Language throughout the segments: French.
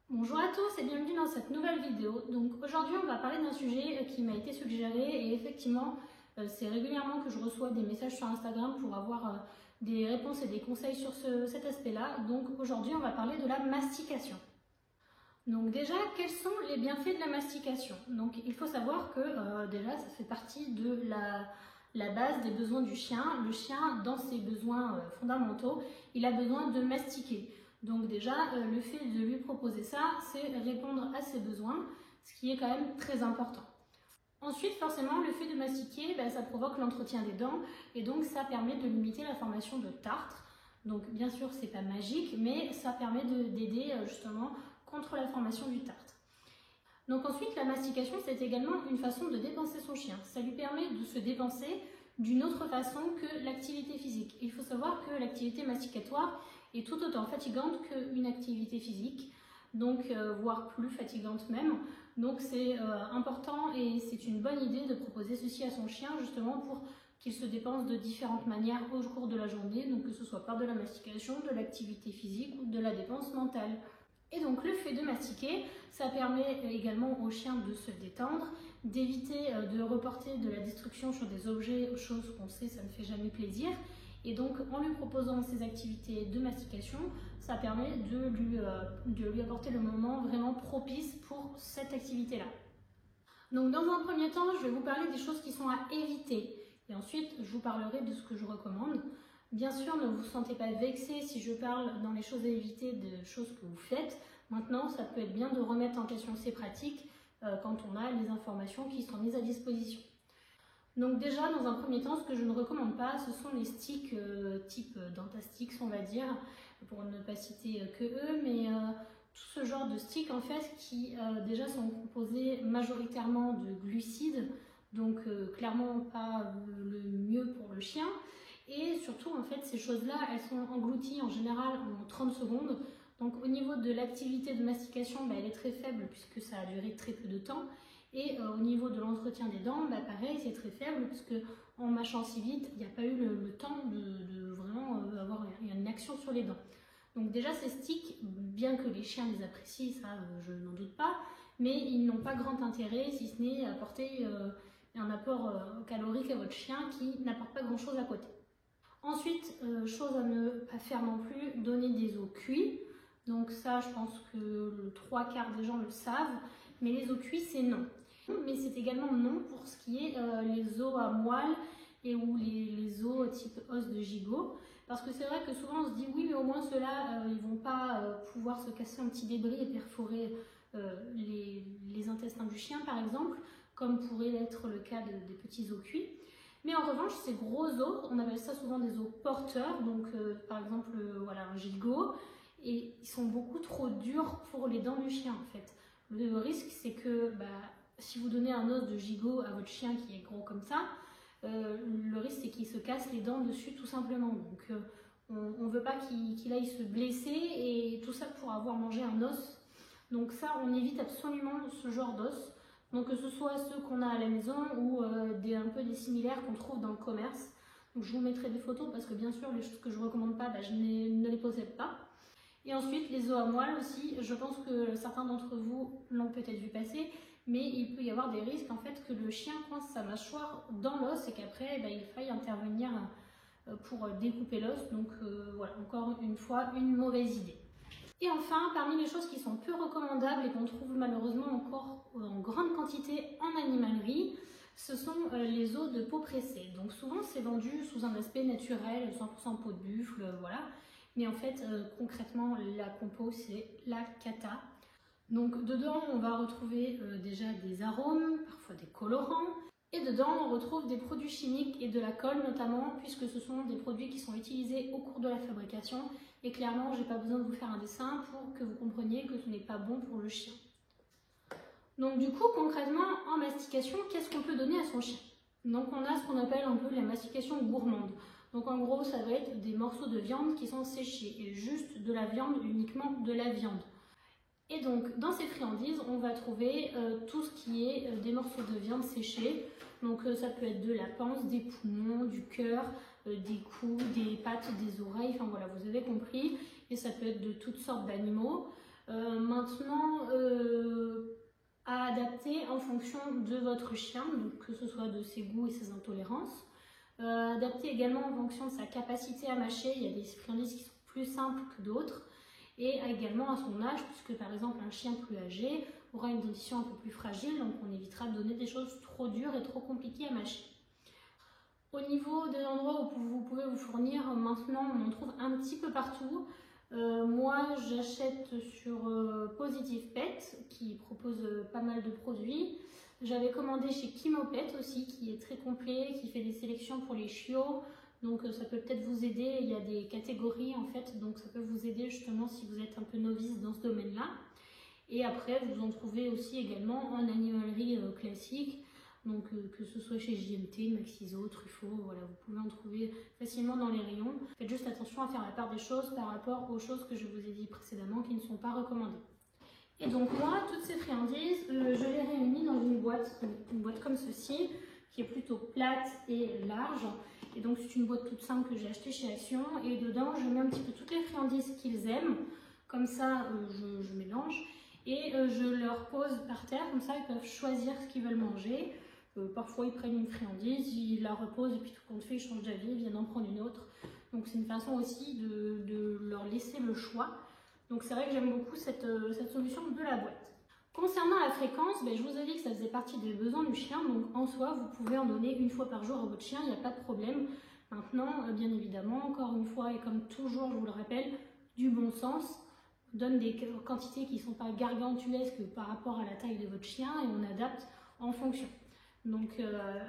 Bonjour à tous et bienvenue dans cette nouvelle vidéo. Donc aujourd'hui on va parler d'un sujet qui m'a été suggéré et effectivement c'est régulièrement que je reçois des messages sur Instagram pour avoir des réponses et des conseils sur cet aspect-là. Donc aujourd'hui on va parler de la mastication. Donc déjà, quels sont les bienfaits de la mastication? Donc il faut savoir que déjà ça fait partie de la base des besoins du chien. Le chien, dans ses besoins fondamentaux, il a besoin de mastiquer. Donc déjà, le fait de lui proposer ça, c'est répondre à ses besoins, ce qui est quand même très important. Ensuite, forcément, le fait de mastiquer, ça provoque l'entretien des dents et donc ça permet de limiter la formation de tartre. Donc bien sûr, c'est pas magique, mais ça permet d'aider justement contre la formation du tartre. Donc ensuite, la mastication, c'est également une façon de dépenser son chien. Ça lui permet de se dépenser d'une autre façon que l'activité physique. Il faut savoir que l'activité masticatoire est tout autant fatigante qu'une activité physique, donc voire plus fatigante même. Donc c'est important et c'est une bonne idée de proposer ceci à son chien justement pour qu'il se dépense de différentes manières au cours de la journée, donc que ce soit par de la mastication, de l'activité physique ou de la dépense mentale. Et donc le fait de mastiquer, ça permet également au chien de se détendre, d'éviter de reporter de la destruction sur des objets, choses qu'on sait ça ne fait jamais plaisir. Et donc en lui proposant ces activités de mastication, ça permet de lui apporter le moment vraiment propice pour cette activité-là. Donc dans un premier temps, je vais vous parler des choses qui sont à éviter. Et ensuite, je vous parlerai de ce que je recommande. Bien sûr, ne vous sentez pas vexé si je parle dans les choses à éviter de choses que vous faites. Maintenant, ça peut être bien de remettre en question ces pratiques quand on a les informations qui sont mises à disposition. Donc déjà, dans un premier temps, ce que je ne recommande pas, ce sont les sticks type Dentastix, on va dire, pour ne pas citer que eux, mais tout ce genre de sticks en fait qui déjà sont composés majoritairement de glucides, donc clairement pas le mieux pour le chien. Et surtout, en fait, ces choses-là, elles sont englouties en général en 30 secondes. Donc au niveau de l'activité de mastication, elle est très faible puisque ça a duré très peu de temps. Et au niveau de l'entretien des dents, pareil, c'est très faible puisque en mâchant si vite, il n'y a pas eu le temps de vraiment avoir une action sur les dents. Donc déjà, ces sticks, bien que les chiens les apprécient, ça je n'en doute pas, mais ils n'ont pas grand intérêt si ce n'est apporter un apport calorique à votre chien qui n'apporte pas grand-chose à côté. Ensuite, chose à ne pas faire non plus, donner des os cuits. Donc ça, je pense que le 3/4 des gens le savent, mais les os cuits, c'est non. Mais c'est également non pour ce qui est les os à moelle ou les os type os de gigot. Parce que c'est vrai que souvent on se dit oui, mais au moins ceux-là, ils vont pas pouvoir se casser un petit débris et perforer les intestins du chien, par exemple, comme pourrait l'être le cas des petits os cuits. Mais en revanche, ces gros os, on appelle ça souvent des os porteurs, donc par exemple voilà, un gigot, et ils sont beaucoup trop durs pour les dents du chien en fait. Le risque, c'est que si vous donnez un os de gigot à votre chien qui est gros comme ça, le risque c'est qu'il se casse les dents dessus tout simplement. Donc on ne veut pas qu'il aille se blesser et tout ça pour avoir mangé un os. Donc ça, on évite absolument ce genre d'os. Donc que ce soit ceux qu'on a à la maison ou un peu des similaires qu'on trouve dans le commerce. Donc je vous mettrai des photos parce que bien sûr les choses que je ne recommande pas, je ne les possède pas. Et ensuite les os à moelle aussi, je pense que certains d'entre vous l'ont peut-être vu passer, mais il peut y avoir des risques en fait que le chien coince sa mâchoire dans l'os et qu'après il faille intervenir pour découper l'os. Donc voilà, encore une fois, une mauvaise idée. Et enfin, parmi les choses qui sont peu recommandables et qu'on trouve malheureusement encore en grande quantité en animalerie, ce sont les os de peau pressée. Donc souvent c'est vendu sous un aspect naturel, 100% peau de buffle, voilà. Mais en fait, concrètement, la compo c'est la cata. Donc dedans, on va retrouver déjà des arômes, parfois des colorants. Et dedans, on retrouve des produits chimiques et de la colle notamment, puisque ce sont des produits qui sont utilisés au cours de la fabrication. Et clairement, je n'ai pas besoin de vous faire un dessin pour que vous compreniez que ce n'est pas bon pour le chien. Donc du coup, concrètement, en mastication, qu'est-ce qu'on peut donner à son chien? Donc on a ce qu'on appelle un peu la mastication gourmande. Donc en gros, ça va être des morceaux de viande qui sont séchés, et juste de la viande, uniquement de la viande. Et donc, dans ces friandises, on va trouver tout ce qui est des morceaux de viande séchés. Donc, ça peut être de la panse, des poumons, du cœur, des coups, des pattes, des oreilles. Enfin voilà, vous avez compris. Et ça peut être de toutes sortes d'animaux. Maintenant, en fonction de votre chien, donc que ce soit de ses goûts et ses intolérances. Adapté également en fonction de sa capacité à mâcher. Il y a des friandises qui sont plus simples que d'autres. Et également à son âge, puisque par exemple un chien plus âgé aura une dentition un peu plus fragile, donc on évitera de donner des choses trop dures et trop compliquées à mâcher. Au niveau des endroits où vous pouvez vous fournir, maintenant on en trouve un petit peu partout. Moi j'achète sur Positive Pet qui propose pas mal de produits. J'avais commandé chez Kimopet aussi qui est très complet, qui fait des sélections pour les chiots. Donc ça peut peut-être vous aider, il y a des catégories en fait, donc ça peut vous aider justement si vous êtes un peu novice dans ce domaine-là. Et après vous en trouvez aussi également en animalerie classique, donc que ce soit chez JMT, Maxiso, Truffaut, voilà, vous pouvez en trouver facilement dans les rayons. Faites juste attention à faire la part des choses par rapport aux choses que je vous ai dit précédemment qui ne sont pas recommandées. Et donc moi, toutes ces friandises, je les réunis dans une boîte comme ceci, qui est plutôt plate et large. Et donc c'est une boîte toute simple que j'ai achetée chez Action. Et dedans, je mets un petit peu toutes les friandises qu'ils aiment. Comme ça, je mélange. Et je leur pose par terre, comme ça ils peuvent choisir ce qu'ils veulent manger. Parfois ils prennent une friandise, ils la reposent et puis tout compte fait, ils changent d'avis, ils viennent en prendre une autre. Donc c'est une façon aussi de leur laisser le choix. Donc c'est vrai que j'aime beaucoup cette solution de la boîte. Concernant la fréquence, je vous ai dit que ça faisait partie des besoins du chien, donc en soi vous pouvez en donner une fois par jour à votre chien, il n'y a pas de problème. Maintenant, bien évidemment, encore une fois et comme toujours je vous le rappelle, du bon sens, on donne des quantités qui ne sont pas gargantuesques par rapport à la taille de votre chien et on adapte en fonction. Donc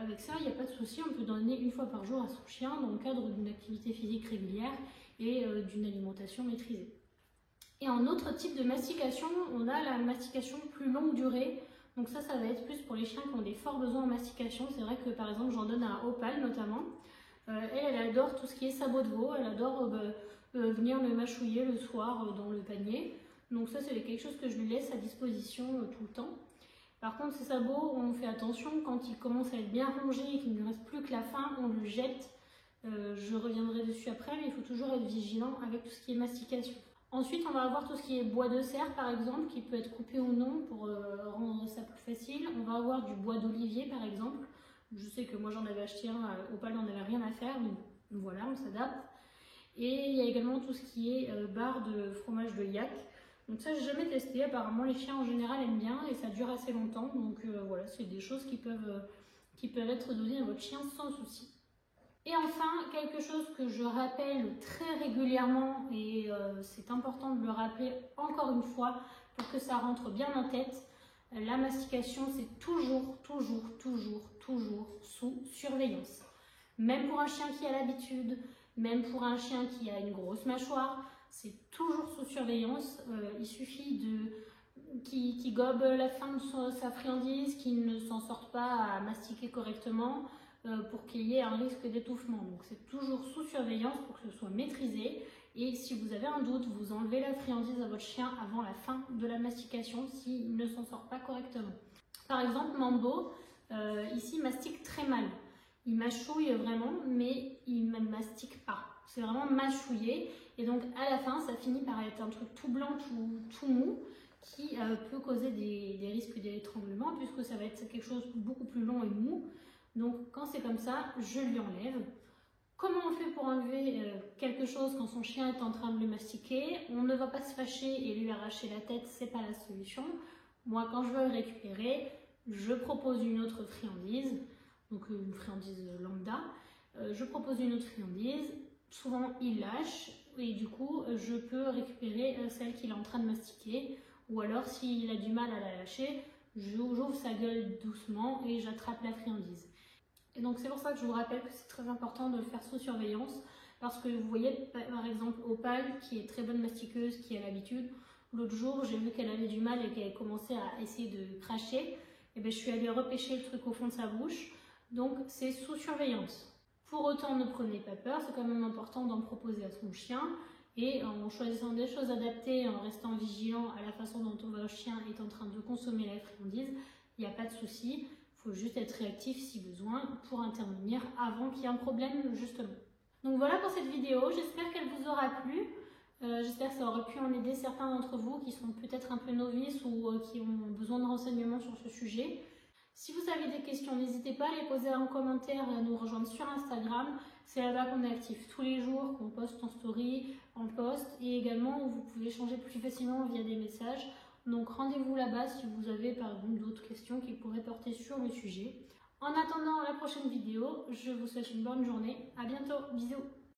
avec ça, il n'y a pas de souci, on peut donner une fois par jour à son chien dans le cadre d'une activité physique régulière et d'une alimentation maîtrisée. Et en autre type de mastication, on a la mastication plus longue durée. Donc ça va être plus pour les chiens qui ont des forts besoins en mastication. C'est vrai que par exemple, j'en donne à Opal notamment. Elle adore tout ce qui est sabot de veau. Elle adore venir le mâchouiller le soir dans le panier. Donc ça, c'est quelque chose que je lui laisse à disposition tout le temps. Par contre, ces sabots, on fait attention. Quand ils commencent à être bien rongés et qu'il ne reste plus que la fin, on le jette. Je reviendrai dessus après, mais il faut toujours être vigilant avec tout ce qui est mastication. Ensuite, on va avoir tout ce qui est bois de serre, par exemple, qui peut être coupé ou non pour rendre ça plus facile. On va avoir du bois d'olivier, par exemple. Je sais que moi, j'en avais acheté un, Opal n'en avait rien à faire, donc voilà, on s'adapte. Et il y a également tout ce qui est barre de fromage de yak. Donc ça, j'ai jamais testé. Apparemment, les chiens en général aiment bien et ça dure assez longtemps. Donc voilà, c'est des choses qui peuvent être données à votre chien sans souci. Et enfin, quelque chose que je rappelle très régulièrement, et c'est important de le rappeler encore une fois pour que ça rentre bien en tête, la mastication c'est toujours sous surveillance. Même pour un chien qui a l'habitude, même pour un chien qui a une grosse mâchoire, c'est toujours sous surveillance. Il suffit qu'il gobe la fin de sa friandise, qu'il ne s'en sorte pas à mastiquer correctement, pour qu'il y ait un risque d'étouffement. Donc c'est toujours sous surveillance pour que ce soit maîtrisé. Et si vous avez un doute, vous enlevez la friandise à votre chien avant la fin de la mastication s'il ne s'en sort pas correctement. Par exemple, Mambo, ici, mastique très mal. Il mâchouille vraiment, mais il ne mastique pas. C'est vraiment mâchouillé. Et donc à la fin, ça finit par être un truc tout blanc, tout mou, qui peut causer des risques d'étranglement, puisque ça va être quelque chose de beaucoup plus long et mou. Donc quand c'est comme ça, je lui enlève. Comment on fait pour enlever quelque chose quand son chien est en train de le mastiquer? On ne va pas se fâcher et lui arracher la tête, c'est pas la solution. Moi, quand je veux le récupérer, je propose une autre friandise, donc une friandise lambda. Je propose une autre friandise, souvent il lâche et du coup je peux récupérer celle qu'il est en train de mastiquer. Ou alors s'il a du mal à la lâcher, j'ouvre sa gueule doucement et j'attrape la friandise. Et donc c'est pour ça que je vous rappelle que c'est très important de le faire sous surveillance, parce que vous voyez par exemple Opal qui est très bonne mastiqueuse, qui a l'habitude. L'autre jour j'ai vu qu'elle avait du mal et qu'elle commençait à essayer de cracher, et bien je suis allée repêcher le truc au fond de sa bouche. Donc c'est sous surveillance. Pour autant, ne prenez pas peur, c'est quand même important d'en proposer à son chien, et en choisissant des choses adaptées, en restant vigilant à la façon dont votre chien est en train de consommer la friandise, il n'y a pas de souci. Il faut juste être réactif si besoin pour intervenir avant qu'il y ait un problème justement. Donc voilà pour cette vidéo, j'espère qu'elle vous aura plu. J'espère que ça aura pu en aider certains d'entre vous qui sont peut-être un peu novices ou qui ont besoin de renseignements sur ce sujet. Si vous avez des questions, n'hésitez pas à les poser en commentaire et à nous rejoindre sur Instagram. C'est là-bas qu'on est actif tous les jours, qu'on poste en story, en post et également où vous pouvez échanger plus facilement via des messages. Donc rendez-vous là-bas si vous avez par exemple d'autres questions qui pourraient porter sur le sujet. En attendant la prochaine vidéo, je vous souhaite une bonne journée. À bientôt, bisous.